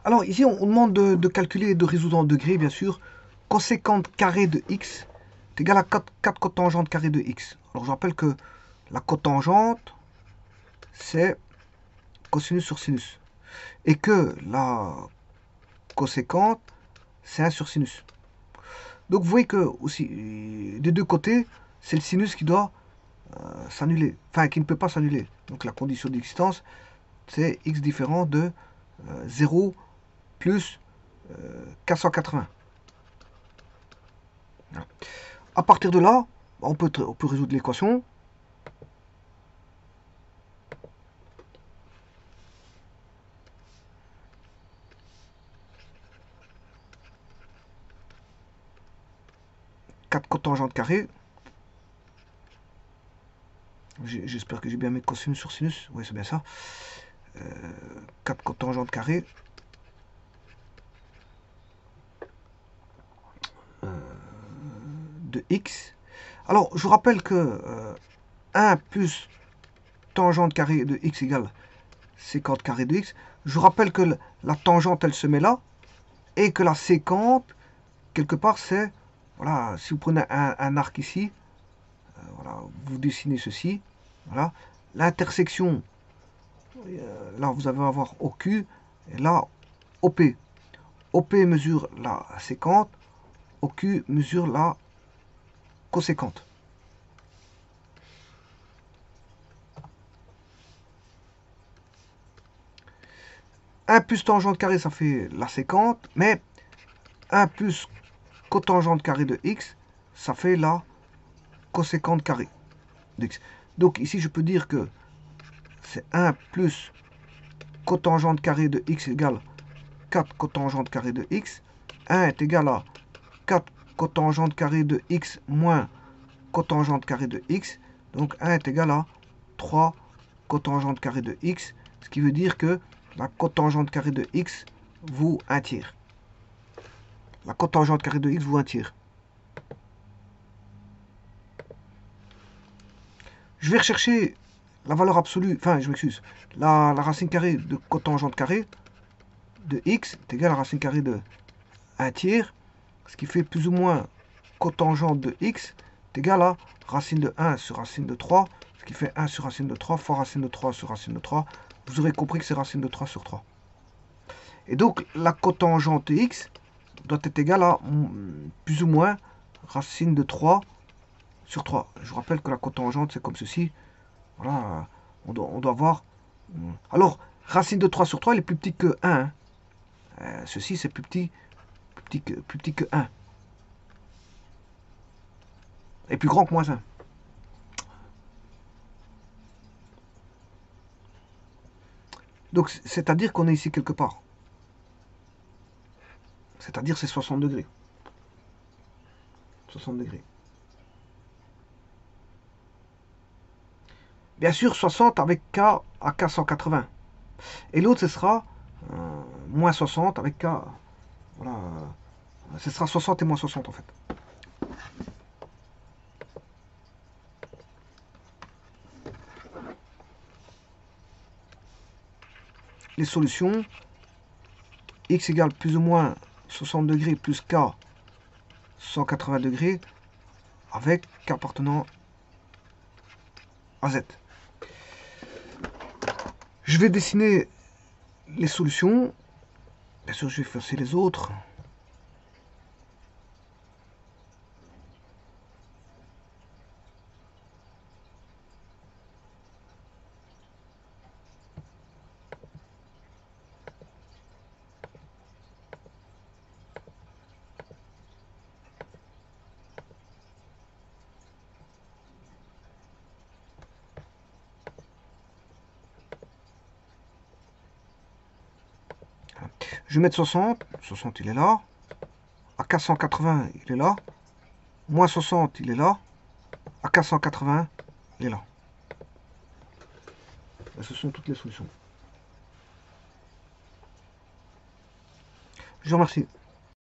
Alors ici, on demande de calculer et de résoudre en degrés, bien sûr. Coséquente carré de x est égal à 4 cotangentes carré de x. Alors je rappelle que la cotangente, c'est cosinus sur sinus. Et que la coséquente, c'est 1 sur sinus. Donc vous voyez que aussi, des deux côtés, c'est le sinus qui doit s'annuler. Enfin, qui ne peut pas s'annuler. Donc la condition d'existence, c'est x différent de 0 plus 480. Voilà. À partir de là, on peut résoudre l'équation. Quatre cotangentes carrées. J'espère que j'ai bien mis cosinus sur sinus. Oui, c'est bien ça. 4 cotangentes carrées. De x. Alors, je vous rappelle que 1 plus tangente carrée de x égale sécante carré de x. Je vous rappelle que la tangente, elle se met là. Et que la sécante, quelque part, c'est... Voilà, si vous prenez un arc ici, voilà, vous dessinez ceci. Voilà. L'intersection, là, vous allez avoir OQ. Et là, OP. OP mesure la sécante. OQ mesure la coséquente. Un plus tangente carré, ça fait la sécante. Mais 1 plus cotangente carré de x, ça fait la coséquente carré d'x. Donc ici, je peux dire que c'est 1 plus cotangente carré de x égale 4 cotangente carré de x. 1 est égal à 4 cotangente carré de x moins cotangente carré de x. Donc 1 est égal à 3 cotangente carré de x. Ce qui veut dire que la cotangente carré de x vaut 1 tiers. La cotangente carré de x vaut 1 tiers. Je vais rechercher la valeur absolue, enfin je m'excuse, la racine carrée de cotangente carrée de x est égale à la racine carrée de 1 tiers, ce qui fait plus ou moins cotangente de x est égal à racine de 1 sur racine de 3, ce qui fait 1 sur racine de 3 fois racine de 3 sur racine de 3. Vous aurez compris que c'est racine de 3 sur 3. Et donc la cotangente de x doit être égale à plus ou moins racine de 3 sur 3. Je vous rappelle que la cotangente, c'est comme ceci. Voilà, on doit voir. Alors, racine de 3 sur 3, elle est plus petite que 1. Ceci, c'est plus petit que 1. Et plus grand que moins 1. Donc, c'est-à-dire qu'on est ici quelque part. C'est-à-dire c'est 60 degrés. 60 degrés. Bien sûr, 60 avec K à K 180. Et l'autre, ce sera moins 60 avec K. Voilà. Ce sera 60 et moins 60 en fait. Les solutions. X égale plus ou moins 60 degrés plus K 180 degrés avec K appartenant à Z. Je vais dessiner les solutions. Bien sûr, je vais effacer les autres. Je vais mettre 60. 60, il est là. À 480, il est là. Moins 60, il est là. À 480, il est là. Et ce sont toutes les solutions. Je vous remercie.